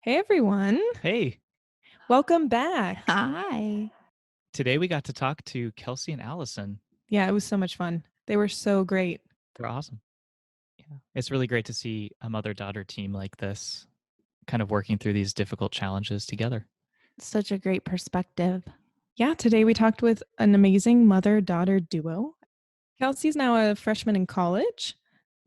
Hey everyone, Hey, welcome back. Hi. today we got to talk to Kelsey and Allison. Yeah, it was so much fun. They were so great. They're awesome. Yeah. It's really great to see a mother-daughter team like this kind of working through these difficult challenges together. Such a great perspective. Yeah, today we talked with an amazing mother daughter duo. Kelsey's now a freshman in college,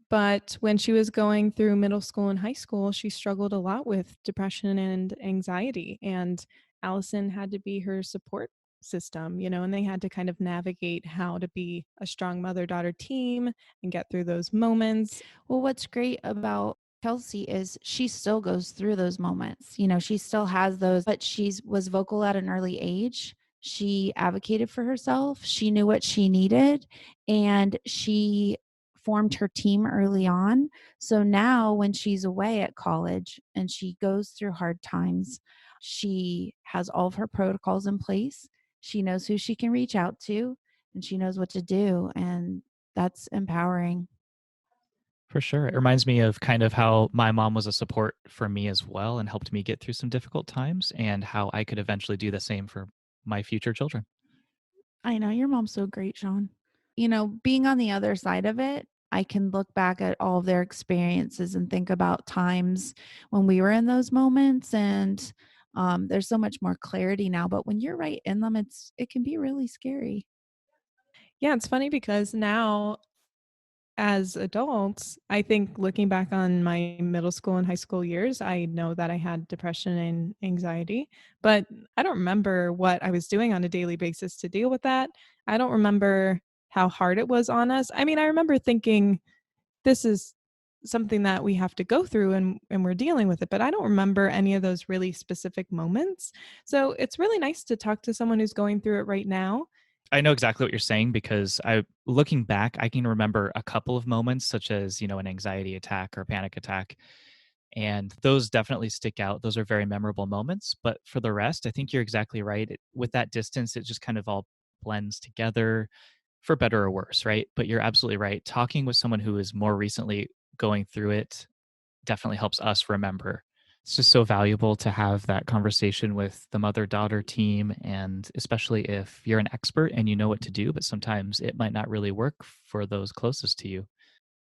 but when she was going through middle school and high school, she struggled a lot with depression and anxiety. And Allison had to be her support system, and they had to kind of navigate how to be a strong mother daughter team and get through those moments. Well, what's great about Kelsey is she still goes through those moments. She still has those, but she's was vocal at an early age. She advocated for herself. She knew what she needed and she formed her team early on. So now when she's away at college and she goes through hard times, she has all of her protocols in place. She knows who she can reach out to and she knows what to do, and that's empowering. For sure. It reminds me of kind of how my mom was a support for me as well and helped me get through some difficult times and how I could eventually do the same for my future children. I know your mom's so great, Sean. Being on the other side of it, I can look back at all of their experiences and think about times when we were in those moments, and there's so much more clarity now. But when you're right in them, it can be really scary. Yeah, it's funny because now as adults, I think looking back on my middle school and high school years, I know that I had depression and anxiety, but I don't remember what I was doing on a daily basis to deal with that. I don't remember how hard it was on us. I mean, I remember thinking this is something that we have to go through and we're dealing with it, but I don't remember any of those really specific moments. So it's really nice to talk to someone who's going through it right now. I know exactly what you're saying because looking back, I can remember a couple of moments such as, an anxiety attack or panic attack. And those definitely stick out. Those are very memorable moments. But for the rest, I think you're exactly right. With that distance, it just kind of all blends together for better or worse, right? But you're absolutely right. Talking with someone who is more recently going through it definitely helps us remember. It's just so valuable to have that conversation with the mother daughter team. And especially if you're an expert and you know what to do, but sometimes it might not really work for those closest to you.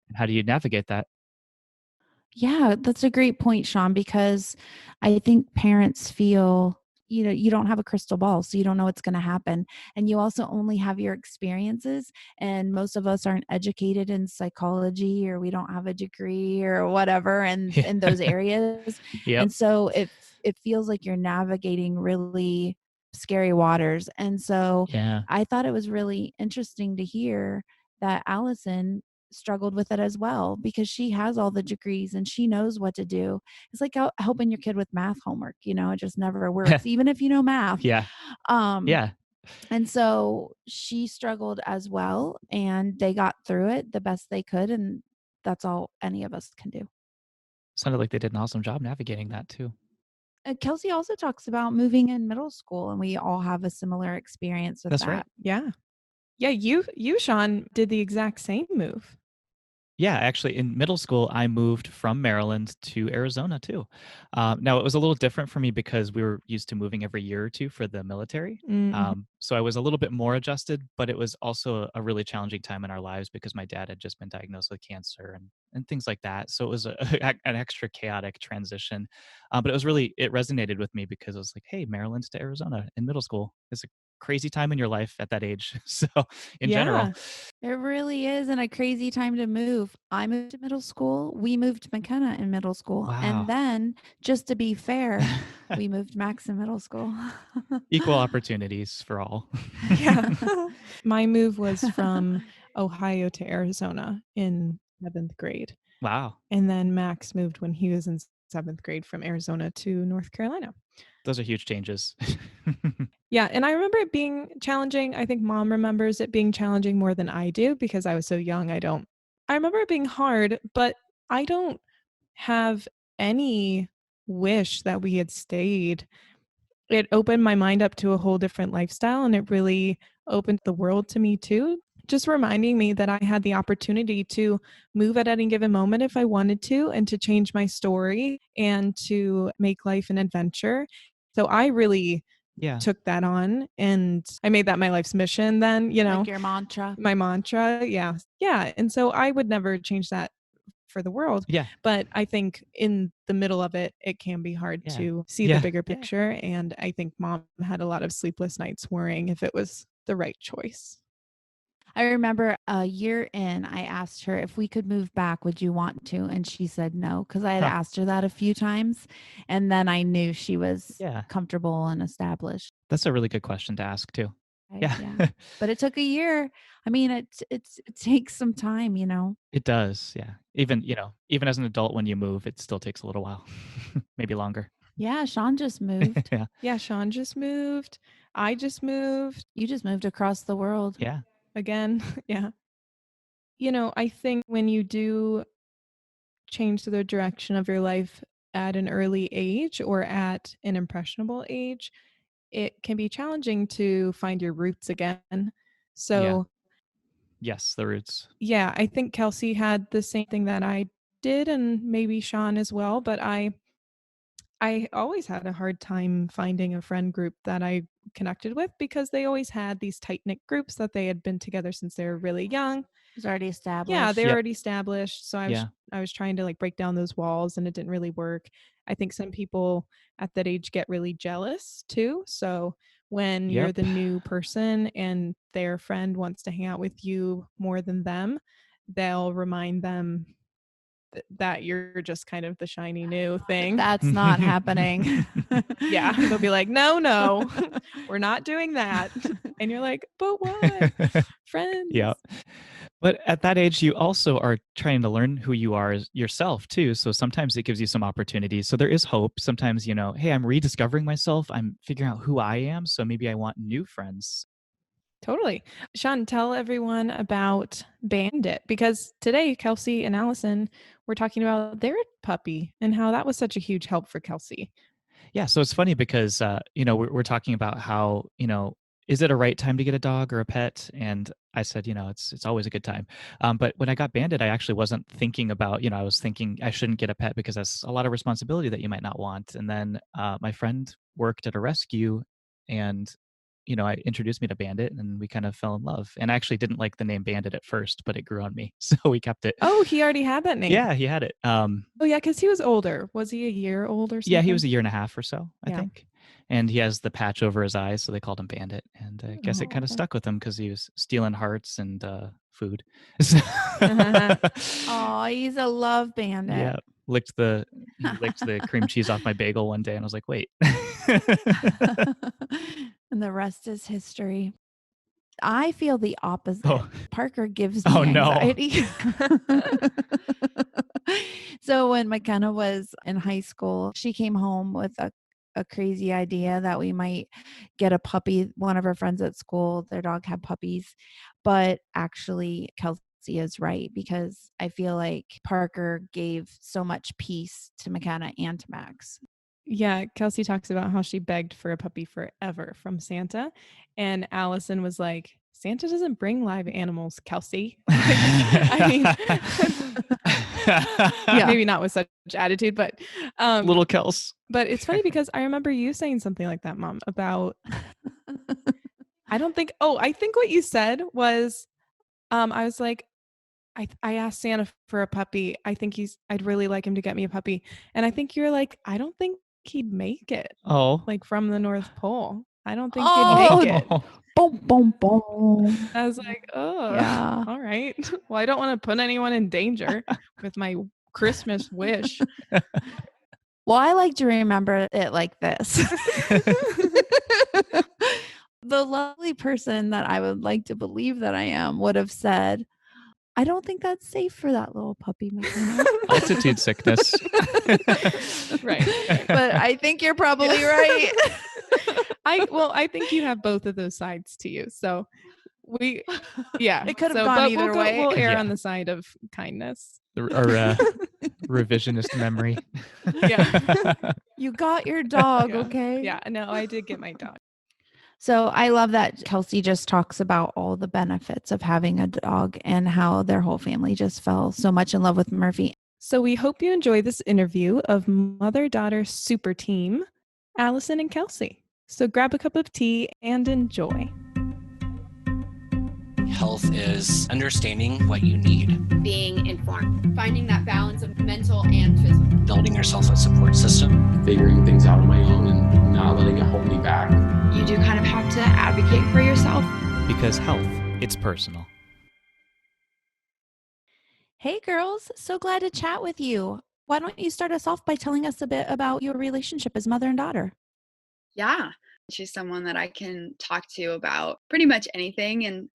And how do you navigate that? Yeah, that's a great point, Sean, because I think parents feel, you don't have a crystal ball, so you don't know what's going to happen. And you also only have your experiences. And most of us aren't educated in psychology, or we don't have a degree or whatever in those areas. Yep. And so it feels like you're navigating really scary waters. And so Yeah. I thought it was really interesting to hear that Allison struggled with it as well, because she has all the degrees and she knows what to do. It's like helping your kid with math homework, it just never works, even if you know math. Yeah. Um, Yeah. and so she struggled as well, and they got through it the best they could. And that's all any of us can do. Sounded like they did an awesome job navigating that too. Kelsey also talks about moving in middle school, and we all have a similar experience with That's right. that. Yeah. Yeah, you Sean did the exact same move. Yeah, actually, in middle school, I moved from Maryland to Arizona too. Now, it was a little different for me because we were used to moving every year or two for the military. Mhm. So I was a little bit more adjusted, but it was also a really challenging time in our lives because my dad had just been diagnosed with cancer and things like that. So it was an extra chaotic transition. But it resonated with me because it was like, hey, Maryland to Arizona in middle school is a crazy time in your life at that age. So in general, Yeah. It really is, and a crazy time to move. I moved to middle school. We moved McKenna in middle school. And wow. then, just to be fair, we moved Max in middle school. Equal opportunities for all. Yeah. My move was from Ohio to Arizona in 7th grade, Wow. and then Max moved when he was in 7th grade from Arizona to North Carolina. Those are huge changes. Yeah, and I remember it being challenging. I think mom remembers it being challenging more than I do because I was so young. I remember it being hard, but I don't have any wish that we had stayed. It opened my mind up to a whole different lifestyle, and it really opened the world to me too. just reminding me that I had the opportunity to move at any given moment if I wanted to, and to change my story and to make life an adventure. So I really Yeah. took that on, and I made that my life's mission then, Like your mantra. my mantra. Yeah. Yeah. And so I would never change that for the world. Yeah. But I think in the middle of it, it can be hard Yeah. to see the Yeah. bigger picture. And I think mom had a lot of sleepless nights worrying if it was the right choice. I remember a year in, I asked her if we could move back, would you want to? And she said no, because I had Huh. asked her that a few times. And then I knew she was Yeah. comfortable and established. That's a really good question to ask too. Yeah. Yeah. But it took a year. I mean, it takes some time, It does. Yeah. Even, even as an adult, when you move, it still takes a little while, maybe longer. Yeah, Sean just moved. Yeah. Yeah, Sean just moved. I just moved You just moved across the world. Yeah. again. Yeah. I think when you do change the direction of your life at an early age or at an impressionable age, it can be challenging to find your roots again. Yeah. So, Yes, the roots. yeah, I think Kelsey had the same thing that I did, and maybe Sean as well, but I always had a hard time finding a friend group that I connected with, because they always had these tight-knit groups that they had been together since they were really young. It was already Yeah, established. they were Yep. already established, so Yeah. I was trying to, like, break down those walls, and it didn't really work. I think some people at that age get really jealous too, so when you're Yep. the new person and their friend wants to hang out with you more than them, they'll remind them that you're just kind of the shiny new thing. That's not happening. Yeah, they'll be like, "No, we're not doing that." And you're like, "But what? Friends." Yeah. But at that age, you also are trying to learn who you are yourself too. So sometimes it gives you some opportunities. So there is hope. Sometimes, hey, I'm rediscovering myself. I'm figuring out who I am. So maybe I want new friends. Totally. Sean, tell everyone about Bandit, because today Kelsey and Allison were talking about their puppy and how that was such a huge help for Kelsey. Yeah. So it's funny because, we're talking about how, is it a right time to get a dog or a pet? And I said, it's always a good time. But when I got Bandit, I actually wasn't thinking about, I was thinking I shouldn't get a pet because that's a lot of responsibility that you might not want. And then my friend worked at a rescue, and I introduced me to Bandit, and we kind of fell in love. And I actually didn't like the name Bandit at first, but it grew on me, so we kept it. Oh, he already had that name. Yeah, he had it. Oh yeah, because he was older. Was he a year old or something? Yeah, he was a year and a half or so, I Yeah. think. And he has the patch over his eyes, so they called him Bandit. And I guess it kind of Aw. stuck with him because he was stealing hearts and food. Oh, he's a love bandit. Yeah, he licked the cream cheese off my bagel one day, and I was like, wait. And the rest is history. I feel the opposite. Oh. Parker gives me Oh, no. anxiety. So when McKenna was in high school, she came home with a crazy idea that we might get a puppy. One of her friends at school, their dog had puppies. But actually, Kelsey is right, because I feel like Parker gave so much peace to McKenna and to Max. Yeah, Kelsey talks about how she begged for a puppy forever from Santa, and Allison was like, "Santa doesn't bring live animals, Kelsey." I mean, Yeah. maybe not with such attitude, but Little Kels. But it's funny because I remember you saying something like that, Mom, about I think what you said was, I was like, I asked Santa for a puppy. I'd really like him to get me a puppy. And I think you're like, I don't think he'd make it, Oh. like from the North Pole. I don't think Oh, he'd make it. Boom, boom, boom. I was like, oh, Yeah. all right. Well, I don't want to put anyone in danger with my Christmas wish. Well, I like to remember it like this. The lovely person that I would like to believe that I am would have said, I don't think that's safe for that little puppy, McKenna. Altitude sickness. Right. But I think you're probably right. I think you have both of those sides to you. So yeah. It could have So, gone but either way. We'll err Yeah. on the side of kindness. Or revisionist memory. Yeah. You got your dog, Yeah. okay? Yeah. No, I did get my dog. So I love that Kelsey just talks about all the benefits of having a dog and how their whole family just fell so much in love with Murphy. So we hope you enjoy this interview of mother-daughter super team, Alison and Kelsey. So grab a cup of tea and enjoy. Health is understanding what you need, being informed, finding that balance of mental and physical, building yourself a support system, figuring things out on my own and not letting it hold me back. You do kind of have to advocate for yourself. Because health, it's personal. Hey girls, so glad to chat with you. Why don't you start us off by telling us a bit about your relationship as mother and daughter? Yeah, she's someone that I can talk to about pretty much anything, and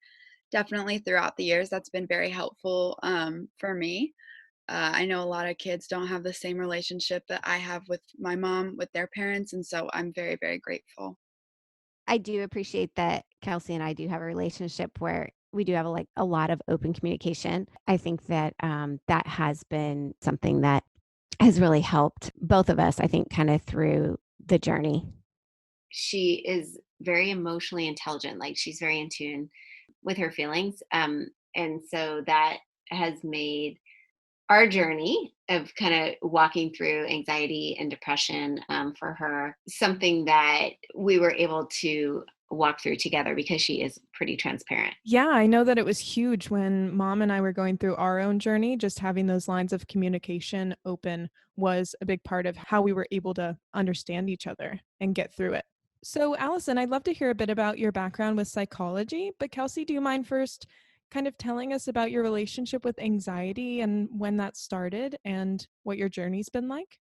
definitely throughout the years that's been very helpful for me. I know a lot of kids don't have the same relationship that I have with my mom, with their parents, and so I'm very, very grateful. I do appreciate that Kelsey and I do have a relationship where we do have a lot of open communication. I think that that has been something that has really helped both of us, I think, kind of through the journey. She is very emotionally intelligent. Like she's very in tune with her feelings. And so that has made our journey of kind of walking through anxiety and depression for her something that we were able to walk through together because she is pretty transparent. Yeah, I know that it was huge when mom and I were going through our own journey. Just having those lines of communication open was a big part of how we were able to understand each other and get through it. So, Allison, I'd love to hear a bit about your background with psychology, but Kelsey, do you mind first kind of telling us about your relationship with anxiety and when that started and what your journey's been like?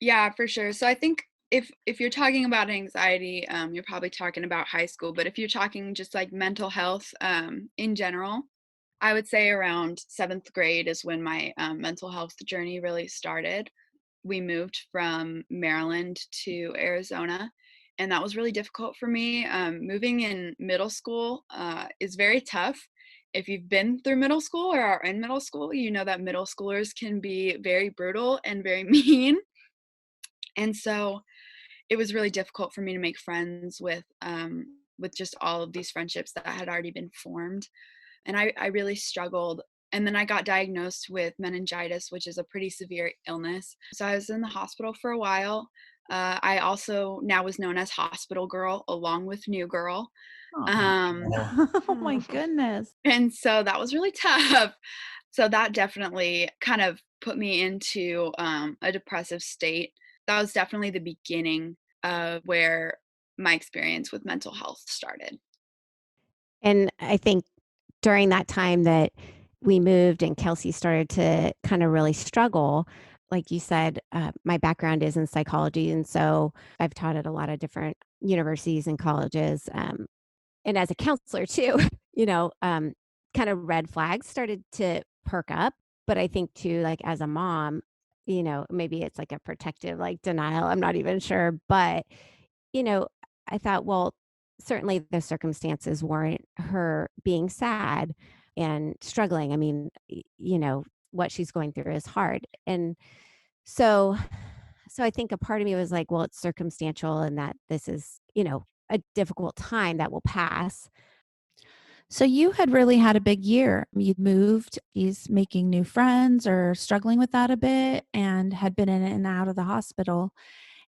Yeah, for sure. So I think if you're talking about anxiety, you're probably talking about high school. But if you're talking just like mental health in general, I would say around seventh grade is when my mental health journey really started. We moved from Maryland to Arizona, and that was really difficult for me. Moving in middle school is very tough. If you've been through middle school or are in middle school, you know that middle schoolers can be very brutal and very mean. And so it was really difficult for me to make friends with just all of these friendships that had already been formed. And I really struggled. And then I got diagnosed with meningitis, which is a pretty severe illness. So I was in the hospital for a while. I also now was known as hospital girl along with new girl. Um, Oh my goodness. and so that was really tough. So that definitely kind of put me into a depressive state. That was definitely the beginning of where my experience with mental health started. And I think during that time that we moved and Kelsey started to kind of really struggle, like you said, my background is in psychology. And so I've taught at a lot of different universities and colleges. And as a counselor too, you know, kind of red flags started to perk up. But I think too, like as a mom, maybe it's like a protective, like denial. I'm not even sure. But, you know, I thought, well, certainly the circumstances weren't her being sad and struggling. I mean, what she's going through is hard. And so, so I think a part of me was like, well, it's circumstantial and that this is, a difficult time that will pass. So you had really had a big year. You'd moved, he's making new friends or struggling with that a bit and had been in and out of the hospital.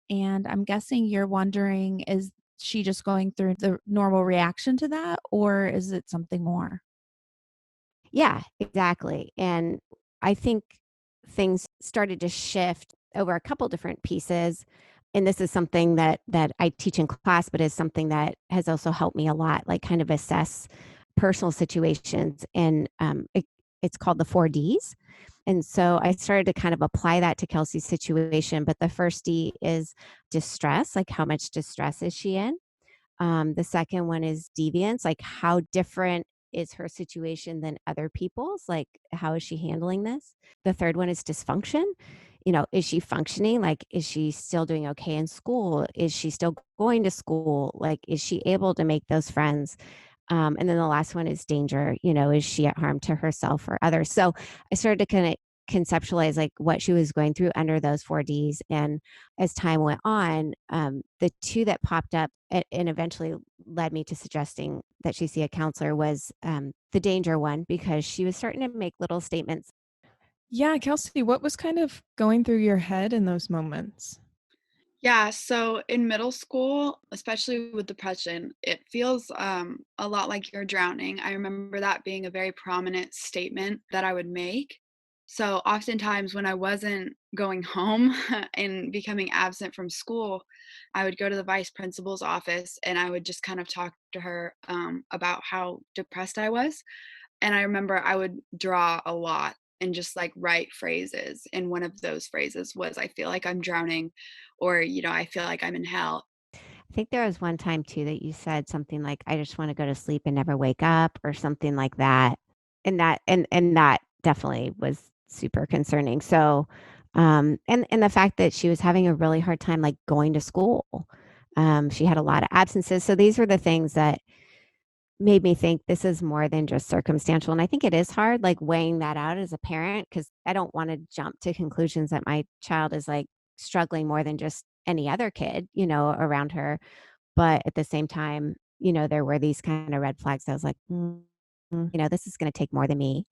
And I'm guessing you're wondering, is she just going through the normal reaction to that or is it something more? Yeah, exactly. And I think things started to shift over a couple different pieces. And this is something that I teach in class, but is something that has also helped me a lot, like kind of assess personal situations. And it's called the 4Ds. And so I started to kind of apply that to Kelsey's situation. But the first D is distress, like how much distress is she in? The second one is deviance, like how different is her situation than other people's? Like, how is she handling this? The third one is dysfunction. Is she functioning? Like, is she still doing okay in school? Is she still going to school? Like, is she able to make those friends? And then the last one is danger. Is she at harm to herself or others? So I started to kind of conceptualize like what she was going through under those 4Ds. And as time went on, the two that popped up and eventually led me to suggesting that she see a counselor was the danger one, because she was starting to make little statements. Yeah, Kelsey, what was kind of going through your head in those moments? Yeah, so in middle school, especially with depression, it feels a lot like you're drowning. I remember that being a very prominent statement that I would make. So oftentimes when I wasn't going home and becoming absent from school, I would go to the vice principal's office and I would just kind of talk to her about how depressed I was. And I remember I would draw a lot and just like write phrases. And one of those phrases was, I feel like I'm drowning, or, I feel like I'm in hell. I think there was one time too that you said something like, I just want to go to sleep and never wake up, or something like that. And that definitely was super concerning. So and the fact that she was having a really hard time like going to school. She had a lot of absences. So these were the things that made me think this is more than just circumstantial. And I think it is hard, like weighing that out as a parent, because I don't want to jump to conclusions that my child is like struggling more than just any other kid, around her. But at the same time, there were these kind of red flags. I was like, this is going to take more than me.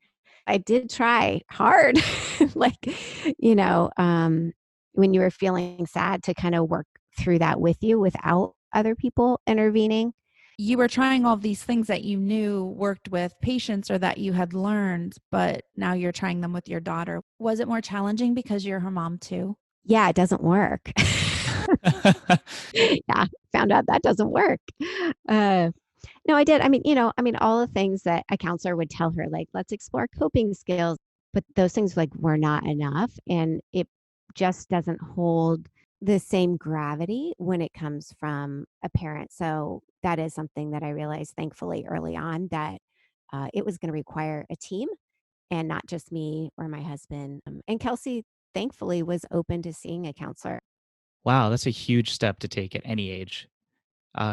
I did try hard, like, when you were feeling sad, to kind of work through that with you without other people intervening. You were trying all these things that you knew worked with patients or that you had learned, but now you're trying them with your daughter. Was it more challenging because you're her mom too? Yeah, it doesn't work. Yeah, found out that doesn't work. No, I did. All the things that a counselor would tell her, like, let's explore coping skills, but those things like were not enough. And it just doesn't hold the same gravity when it comes from a parent. So that is something that I realized, thankfully, early on, that it was going to require a team and not just me or my husband. And Kelsey, thankfully, was open to seeing a counselor. Wow, that's a huge step to take at any age.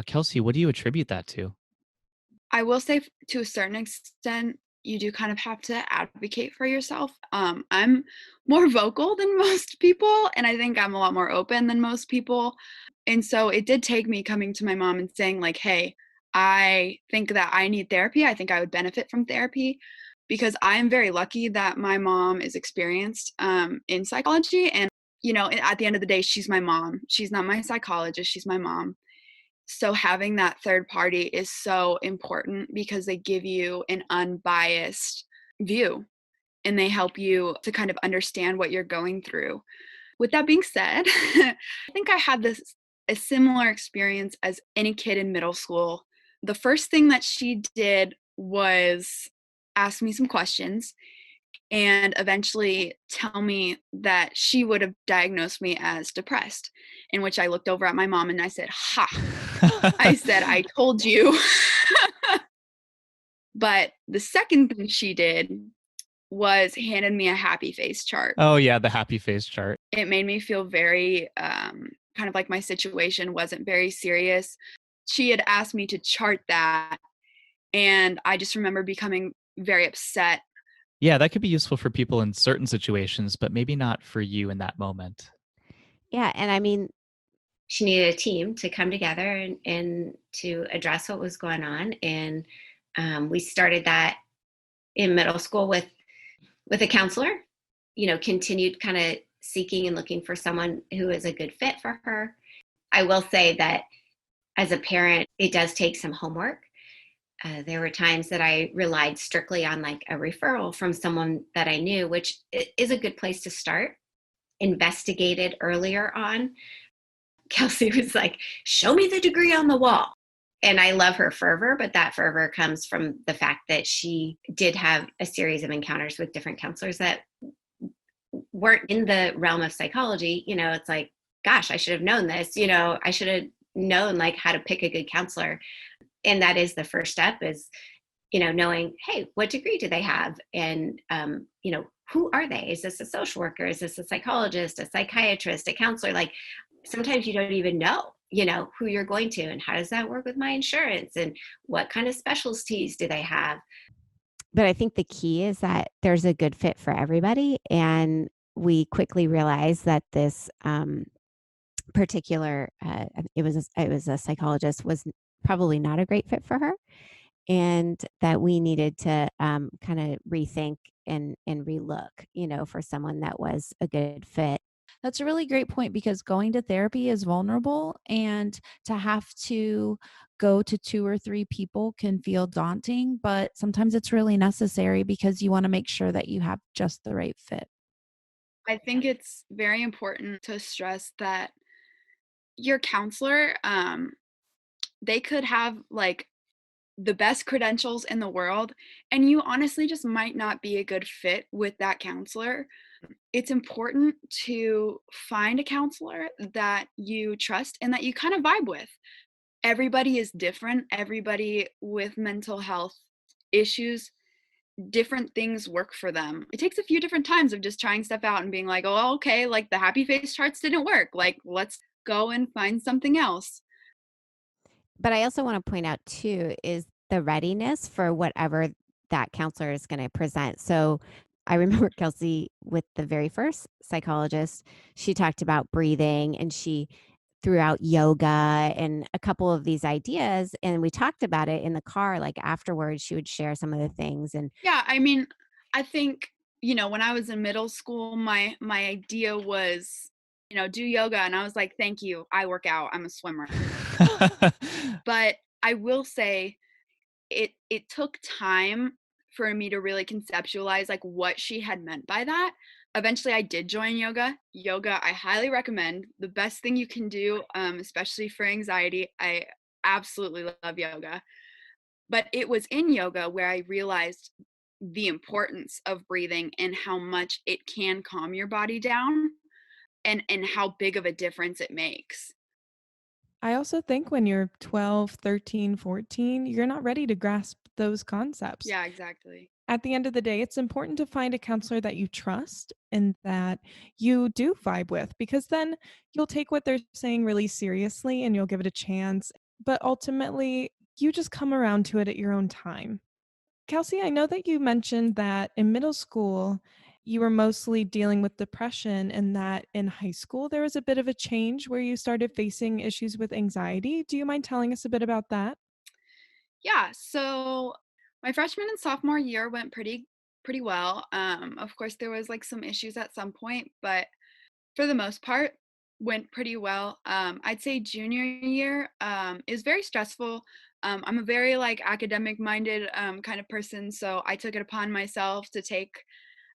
Kelsey, what do you attribute that to? I will say to a certain extent, you do kind of have to advocate for yourself. I'm more vocal than most people, and I think I'm a lot more open than most people. And so it did take me coming to my mom and saying, like, hey, I think that I need therapy. I think I would benefit from therapy, because I am very lucky that my mom is experienced in psychology. And, at the end of the day, she's my mom. She's not my psychologist, she's my mom. So having that third party is so important because they give you an unbiased view and they help you to kind of understand what you're going through. With that being said, I think I had a similar experience as any kid in middle school. The first thing that she did was ask me some questions and eventually tell me that she would have diagnosed me as depressed, in which I looked over at my mom and I said, ha, I said, I told you. But the second thing she did was handed me a happy face chart. Oh, yeah, the happy face chart. It made me feel very kind of like my situation wasn't very serious. She had asked me to chart that, and I just remember becoming very upset. Yeah, that could be useful for people in certain situations, but maybe not for you in that moment. Yeah. And she needed a team to come together and to address what was going on. And we started that in middle school with a counselor, continued kind of seeking and looking for someone who is a good fit for her. I will say that as a parent, it does take some homework. There were times that I relied strictly on like a referral from someone that I knew, which is a good place to start. Investigated earlier on. Kelsey was like, show me the degree on the wall. And I love her fervor, but that fervor comes from the fact that she did have a series of encounters with different counselors that weren't in the realm of psychology. It's like, gosh, I should have known this. I should have known like how to pick a good counselor. And that is the first step is, knowing, hey, what degree do they have? And, who are they? Is this a social worker? Is this a psychologist, a psychiatrist, a counselor? Like sometimes you don't even know, who you're going to and how does that work with my insurance and what kind of specialties do they have? But I think the key is that there's a good fit for everybody. And we quickly realized that this particular, it was a psychologist, was probably not a great fit for her, and that we needed to kind of rethink and relook, for someone that was a good fit. That's a really great point because going to therapy is vulnerable, and to have to go to 2 or 3 people can feel daunting, but sometimes it's really necessary because you want to make sure that you have just the right fit. I think it's very important to stress that your counselor, they could have like the best credentials in the world, and you honestly just might not be a good fit with that counselor. It's important to find a counselor that you trust and that you kind of vibe with. Everybody is different. Everybody with mental health issues, different things work for them. It takes a few different times of just trying stuff out and being like, oh, okay, like the happy face charts didn't work. Like, let's go and find something else. But I also want to point out too is the readiness for whatever that counselor is going to present. So I remember Kelsey with the very first psychologist, she talked about breathing and she threw out yoga and a couple of these ideas. And we talked about it in the car, like afterwards, she would share some of the things. And Yeah, I mean, I think, when I was in middle school, my idea was, do yoga, and I was like, "Thank you. I work out. I'm a swimmer." But I will say it took time for me to really conceptualize like what she had meant by that. Eventually I did join yoga. Yoga, I highly recommend. The best thing you can do, especially for anxiety. I absolutely love yoga. But it was in yoga where I realized the importance of breathing and how much it can calm your body down and how big of a difference it makes. I also think when you're 12, 13, 14, you're not ready to grasp those concepts. Yeah, exactly. At the end of the day, it's important to find a counselor that you trust and that you do vibe with, because then you'll take what they're saying really seriously and you'll give it a chance. But ultimately, you just come around to it at your own time. Kelsey, I know that you mentioned that in middle school, you were mostly dealing with depression, and that in high school, there was a bit of a change where you started facing issues with anxiety. Do you mind telling us a bit about that? Yeah, so my freshman and sophomore year went pretty well. Of course, there was like some issues at some point, but for the most part, went pretty well. I'd say junior year is very stressful. I'm a very like academic minded kind of person, so I took it upon myself to take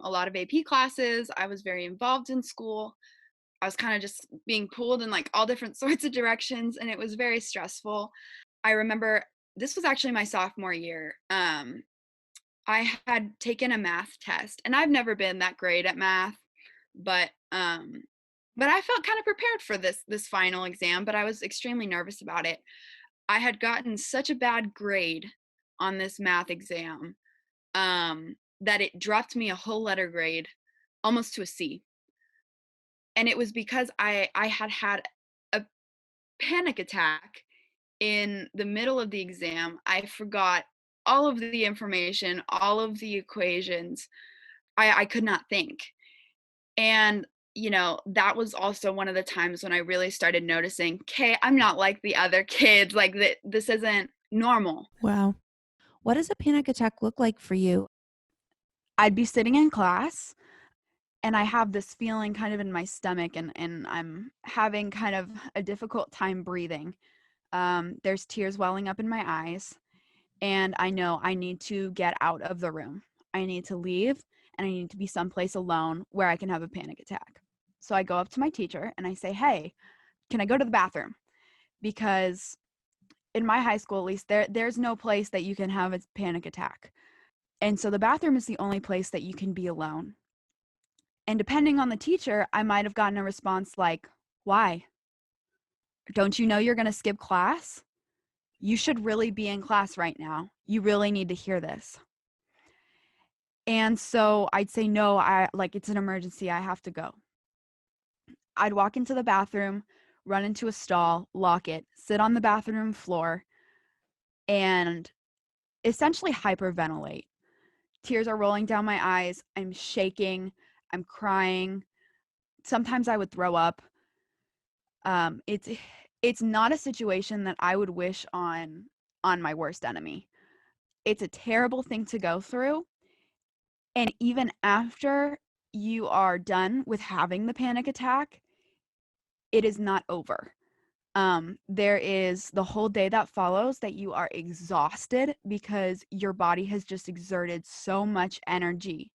a lot of AP classes. I was very involved in school. I was kind of just being pulled in like all different sorts of directions, and it was very stressful. I remember this was actually my sophomore year. I had taken a math test, and I've never been that great at math, but but I felt kind of prepared for this final exam, but I was extremely nervous about it. I had gotten such a bad grade on this math exam that it dropped me a whole letter grade, almost to a C. And it was because I had had a panic attack in the middle of the exam. I forgot all of the information, all of the equations. I could not think. And, that was also one of the times when I really started noticing, okay, I'm not like the other kids. Like this isn't normal. Wow. What does a panic attack look like for you? I'd be sitting in class and I have this feeling kind of in my stomach, and I'm having kind of a difficult time breathing. There's tears welling up in my eyes, and I know I need to get out of the room. I need to leave, and I need to be someplace alone where I can have a panic attack. So I go up to my teacher and I say, hey, can I go to the bathroom? Because in my high school, at least, there's no place that you can have a panic attack. And so the bathroom is the only place that you can be alone. And depending on the teacher, I might have gotten a response like, why? Don't you know you're going to skip class? You should really be in class right now. You really need to hear this. And so I'd say, no, it's an emergency. I have to go. I'd walk into the bathroom, run into a stall, lock it, sit on the bathroom floor, and essentially hyperventilate. Tears are rolling down my eyes. I'm shaking. I'm crying. Sometimes I would throw up. It's not a situation that I would wish on my worst enemy. It's a terrible thing to go through. And even after you are done with having the panic attack, it is not over. There is the whole day that follows that you are exhausted because your body has just exerted so much energy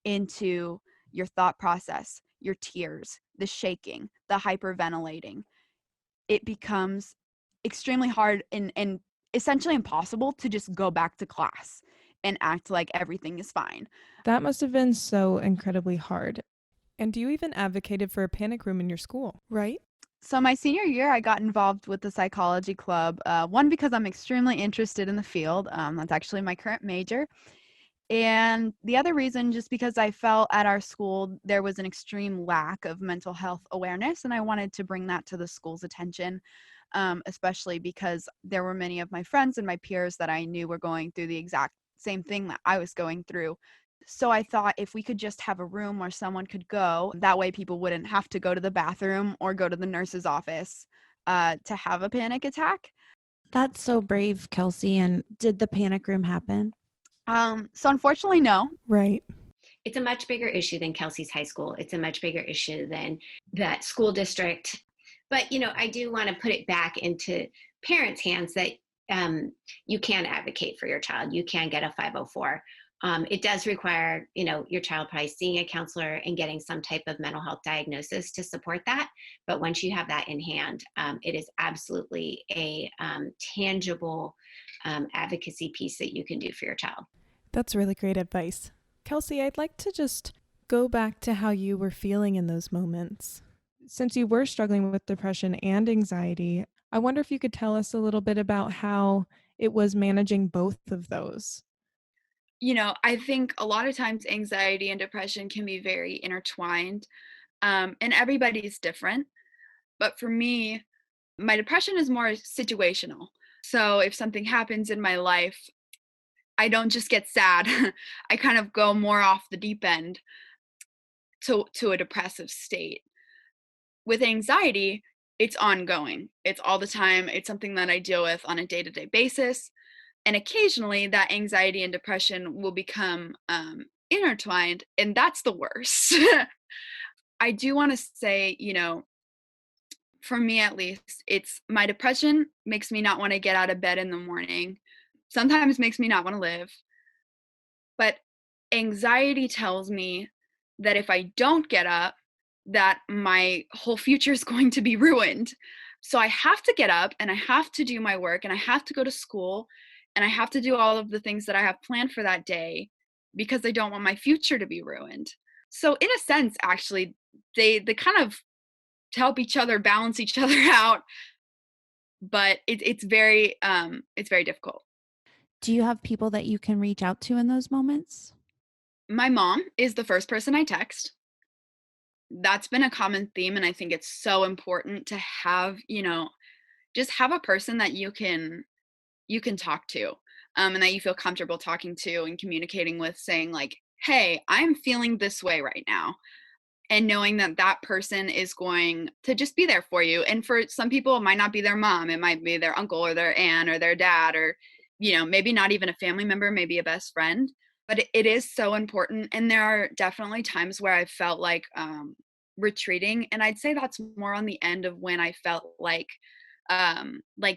into your thought process, your tears, the shaking, the hyperventilating. It becomes extremely hard and essentially impossible to just go back to class and act like everything is fine. That must have been so incredibly hard. And you even advocated for a panic room in your school, right? So my senior year, I got involved with the psychology club, one, because I'm extremely interested in the field. That's actually my current major. And the other reason, just because I felt at our school there was an extreme lack of mental health awareness, and I wanted to bring that to the school's attention, especially because there were many of my friends and my peers that I knew were going through the exact same thing that I was going through. So I thought if we could just have a room where someone could go, that way people wouldn't have to go to the bathroom or go to the nurse's office to have a panic attack. That's so brave, Kelsey. And did the panic room happen? So unfortunately, no. Right. It's a much bigger issue than Kelsey's high school. It's a much bigger issue than that school district. But, you know, I do want to put it back into parents' hands that you can advocate for your child. You can get a 504. It does require, you know, your child probably seeing a counselor and getting some type of mental health diagnosis to support that. But once you have that in hand, it is absolutely a tangible advocacy piece that you can do for your child. That's really great advice. Kelsey, I'd like to just go back to how you were feeling in those moments. Since you were struggling with depression and anxiety, I wonder if you could tell us a little bit about how it was managing both of those. You know, I think a lot of times anxiety and depression can be very intertwined, and everybody's different. But for me, my depression is more situational. So if something happens in my life, I don't just get sad. I kind of go more off the deep end to a depressive state. With anxiety, it's ongoing. It's all the time. It's something that I deal with on a day-to-day basis. And occasionally that anxiety and depression will become intertwined, and that's the worst. I do want to say, you know, for me at least, it's my depression makes me not want to get out of bed in the morning. Sometimes makes me not want to live. But anxiety tells me that if I don't get up, that my whole future is going to be ruined. So I have to get up and I have to do my work and I have to go to school and I have to do all of the things that I have planned for that day because I don't want my future to be ruined. So in a sense, actually, they kind of help each other balance each other out, but it's very difficult. Do you have people that you can reach out to in those moments? My mom is the first person I text. That's been a common theme, and I think it's so important to have, you know, just have a person that you can talk to, and that you feel comfortable talking to and communicating with, saying like, hey, I'm feeling this way right now, and knowing that that person is going to just be there for you. And for some people it might not be their mom, it might be their uncle or their aunt or their dad, or, you know, maybe not even a family member, maybe a best friend. But it is so important. And there are definitely times where I felt like retreating, and I'd say that's more on the end of when I felt like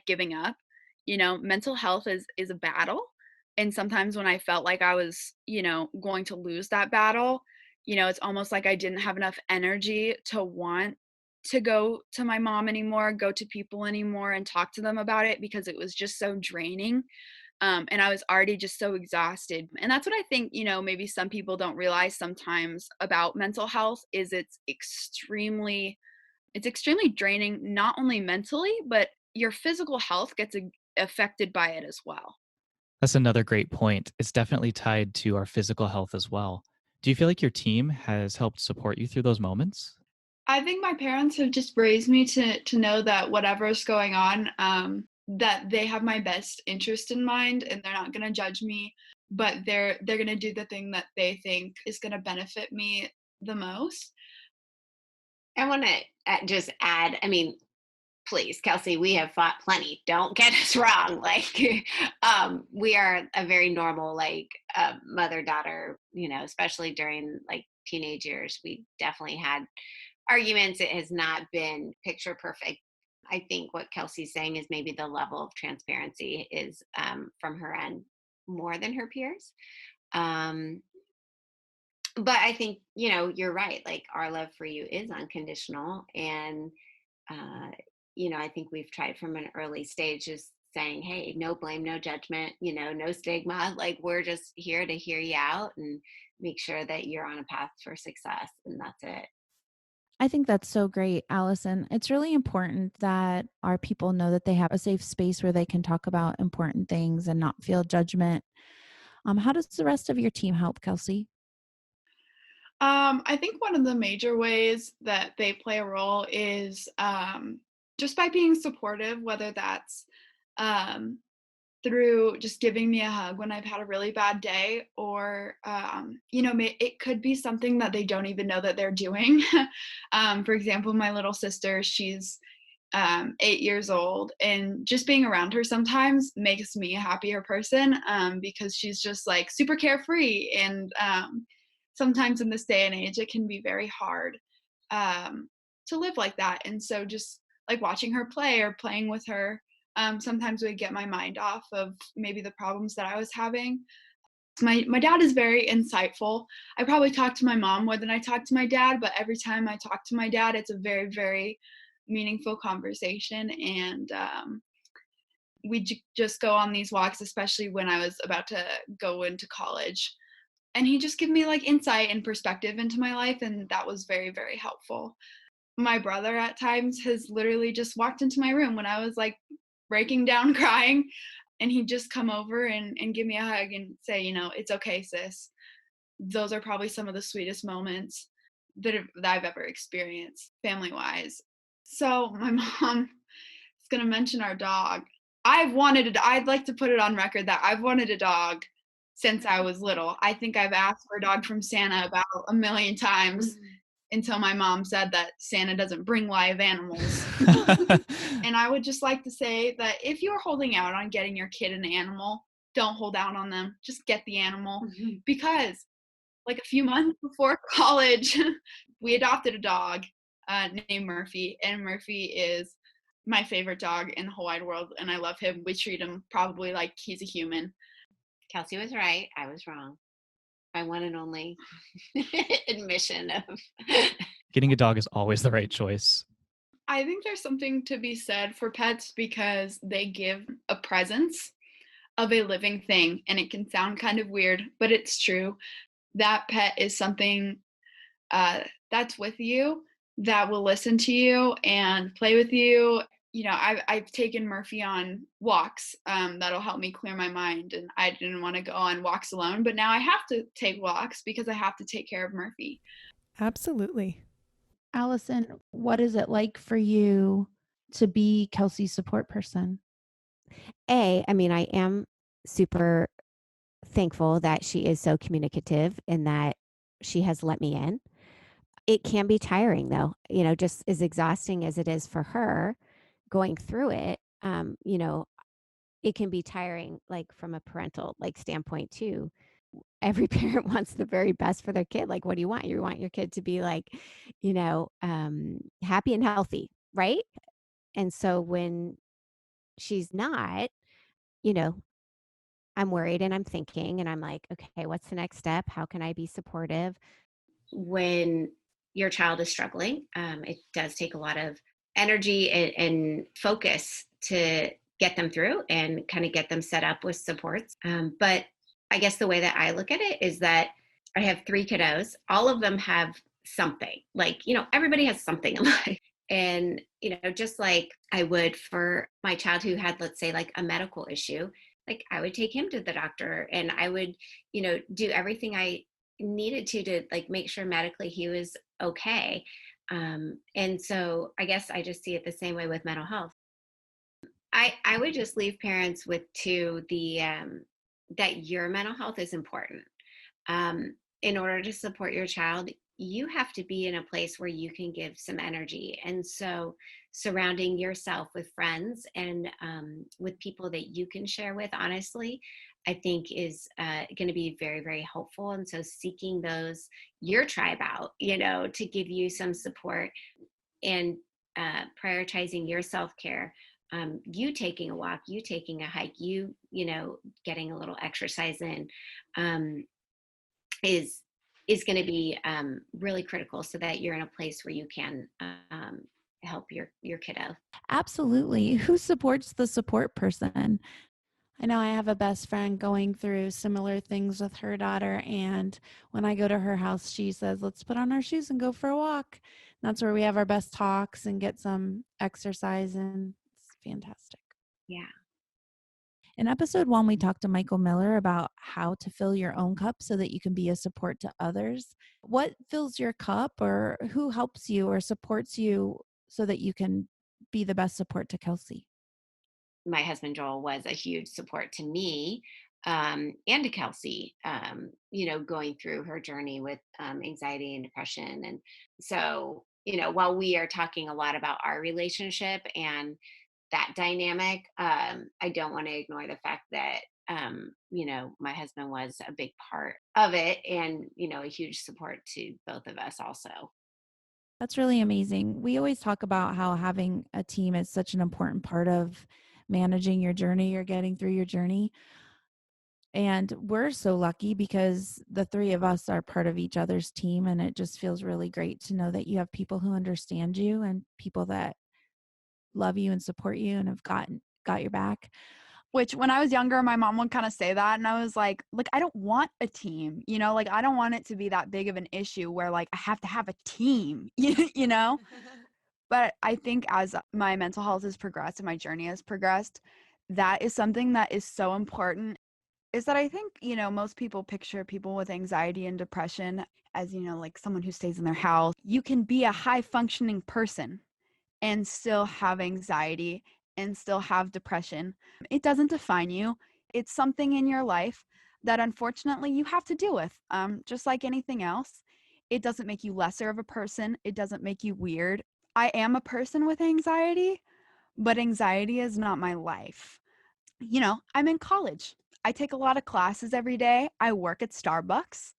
giving up. You know, mental health is a battle, and sometimes when I felt like I was, you know, going to lose that battle, you know, it's almost like I didn't have enough energy to want to go to my mom anymore, go to people anymore and talk to them about it, because it was just so draining. And I was already just so exhausted. And that's what I think, you know, maybe some people don't realize sometimes about mental health is it's extremely draining, not only mentally, but your physical health gets affected by it as well. That's another great point. It's definitely tied to our physical health as well. Do you feel like your team has helped support you through those moments? I think my parents have just raised me to know that whatever's going on, that they have my best interest in mind and they're not going to judge me but they're going to do the thing that they think is going to benefit me the most. I want to just add, I mean, please, Kelsey, we have fought plenty. Don't get us wrong. Like, we are a very normal, like, mother-daughter, especially during like teenage years. We definitely had arguments. It has not been picture perfect. I think what Kelsey's saying is maybe the level of transparency is from her end more than her peers. But I think, you're right. Like, our love for you is unconditional. And, I think we've tried from an early stage just saying, hey, no blame, no judgment, no stigma. Like, we're just here to hear you out and make sure that you're on a path for success. And that's it. I think that's so great, Allison. It's really important that our people know that they have a safe space where they can talk about important things and not feel judgment. How does the rest of your team help, Kelsey? I think one of the major ways that they play a role is just by being supportive, whether that's um, through just giving me a hug when I've had a really bad day, or it could be something that they don't even know that they're doing. For example, my little sister, she's 8 years old, and just being around her sometimes makes me a happier person, because she's just like super carefree, and sometimes in this day and age it can be very hard to live like that. And so just like watching her play or playing with her, sometimes would get my mind off of maybe the problems that I was having. My dad is very insightful. I probably talk to my mom more than I talk to my dad, but every time I talk to my dad, it's a very, very meaningful conversation. And we just go on these walks, especially when I was about to go into college. And he just gave me like insight and perspective into my life, and that was very, very helpful. My brother at times has literally just walked into my room when I was like breaking down crying, and he'd just come over and give me a hug and say, it's okay, sis. Those are probably some of the sweetest moments that I've ever experienced family wise. So my mom is going to mention our dog. I'd like to put it on record that I've wanted a dog since I was little. I think I've asked for a dog from Santa about a million times until my mom said that Santa doesn't bring live animals. And I would just like to say that if you're holding out on getting your kid an animal, don't hold out on them. Just get the animal. Because like a few months before college, we adopted a dog named Murphy, and Murphy is my favorite dog in the whole wide world, and I love him. We treat him probably like he's a human. Kelsey was right. I was wrong. My one and only admission of Getting a dog is always the right choice. I think there's something to be said for pets because they give a presence of a living thing, and it can sound kind of weird, but it's true. That pet is something that's with you, that will listen to you and play with you. I've taken Murphy on walks that'll help me clear my mind, and I didn't want to go on walks alone, but now I have to take walks because I have to take care of Murphy. Absolutely. Allison, what is it like for you to be Kelsey's support person? I am super thankful that she is so communicative and that she has let me in. It can be tiring though, just as exhausting as it is for her going through it. It can be tiring, like from a parental standpoint too. Every parent wants the very best for their kid. Like, what do you want? You want your kid to be like, happy and healthy, right? And so when she's not, you know, I'm worried and I'm thinking and I'm like, okay, what's the next step? How can I be supportive? When your child is struggling, it does take a lot of energy and focus to get them through and kind of get them set up with supports. But I guess the way that I look at it is that I have 3 kiddos. All of them have something. Like, everybody has something in life. And, just like I would for my child who had, let's say, like a medical issue, like I would take him to the doctor and I would, do everything I needed to like make sure medically he was okay. And so I guess I just see it the same way with mental health. I would just leave parents with the that your mental health is important. In order to support your child, you have to be in a place where you can give some energy. And so surrounding yourself with friends and with people that you can share with, honestly, I think is going to be very, very helpful. And so seeking your tribe out, to give you some support and prioritizing your self-care, you taking a walk, you taking a hike, you getting a little exercise in, is going to be really critical so that you're in a place where you can help your kiddo. Absolutely. Who supports the support person? I know I have a best friend going through similar things with her daughter. And when I go to her house, she says, let's put on our shoes and go for a walk. And that's where we have our best talks and get some exercise. And it's fantastic. Yeah. In episode 1, we talked to Michael Miller about how to fill your own cup so that you can be a support to others. What fills your cup, or who helps you or supports you so that you can be the best support to Kelsey? My husband Joel was a huge support to me and to Kelsey, going through her journey with anxiety and depression. And so, while we are talking a lot about our relationship and that dynamic, I don't want to ignore the fact that, my husband was a big part of it and, a huge support to both of us also. That's really amazing. We always talk about how having a team is such an important part of managing your journey or getting through your journey. And we're so lucky because the three of us are part of each other's team. And it just feels really great to know that you have people who understand you and people that love you and support you and have got your back. Which when I was younger, my mom would kind of say that. And I was like, I don't want a team, I don't want it to be that big of an issue where I have to have a team, But I think as my mental health has progressed and my journey has progressed, that is something that is so important, is that I think, most people picture people with anxiety and depression as, someone who stays in their house. You can be a high functioning person and still have anxiety and still have depression. It doesn't define you. It's something in your life that unfortunately you have to deal with. Just like anything else, it doesn't make you lesser of a person. It doesn't make you weird. I am a person with anxiety, but anxiety is not my life. I'm in college. I take a lot of classes every day. I work at Starbucks.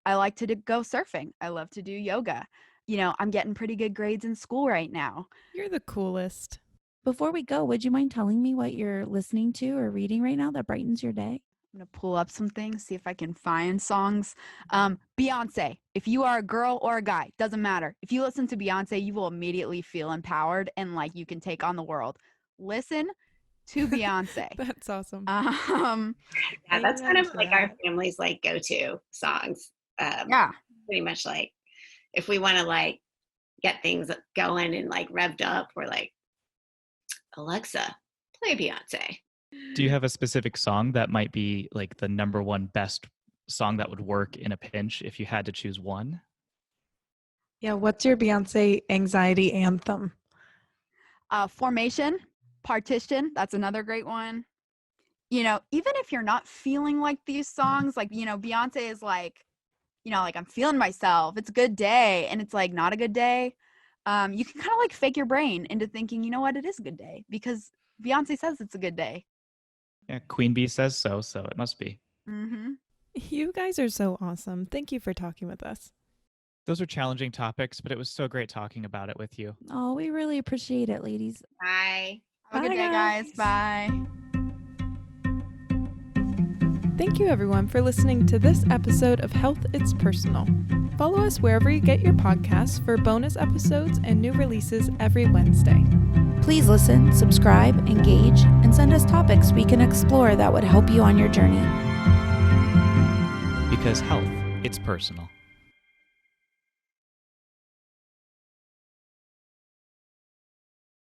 I like to go surfing. I love to do yoga. I'm getting pretty good grades in school right now. You're the coolest. Before we go, would you mind telling me what you're listening to or reading right now that brightens your day? I'm going to pull up some things, see if I can find songs. Beyoncé, if you are a girl or a guy, doesn't matter. If you listen to Beyoncé, you will immediately feel empowered and like you can take on the world. Listen to Beyoncé. That's awesome. Yeah, that's kind of like our family's go-to songs. Yeah. Pretty much if we want to get things going and revved up, we're Alexa, play Beyoncé. Do you have a specific song that might be the number one best song that would work in a pinch if you had to choose one? Yeah, what's your Beyoncé anxiety anthem? Formation, Partition, that's another great one. Even if you're not feeling like these songs, Beyoncé is I'm feeling myself, it's a good day, and it's not a good day. You can kind of fake your brain into thinking, you know what, it is a good day because Beyoncé says it's a good day. Yeah, Queen Bee says so it must be. Mm-hmm. You guys are so awesome. Thank you for talking with us. Those are challenging topics, but it was so great talking about it with you. Oh, we really appreciate it, ladies. Bye. Have a good day, guys. Bye. Thank you, everyone, for listening to this episode of Health It's Personal. Follow us wherever you get your podcasts for bonus episodes and new releases every Wednesday. Please listen, subscribe, engage, and send us topics we can explore that would help you on your journey. Because health, it's personal.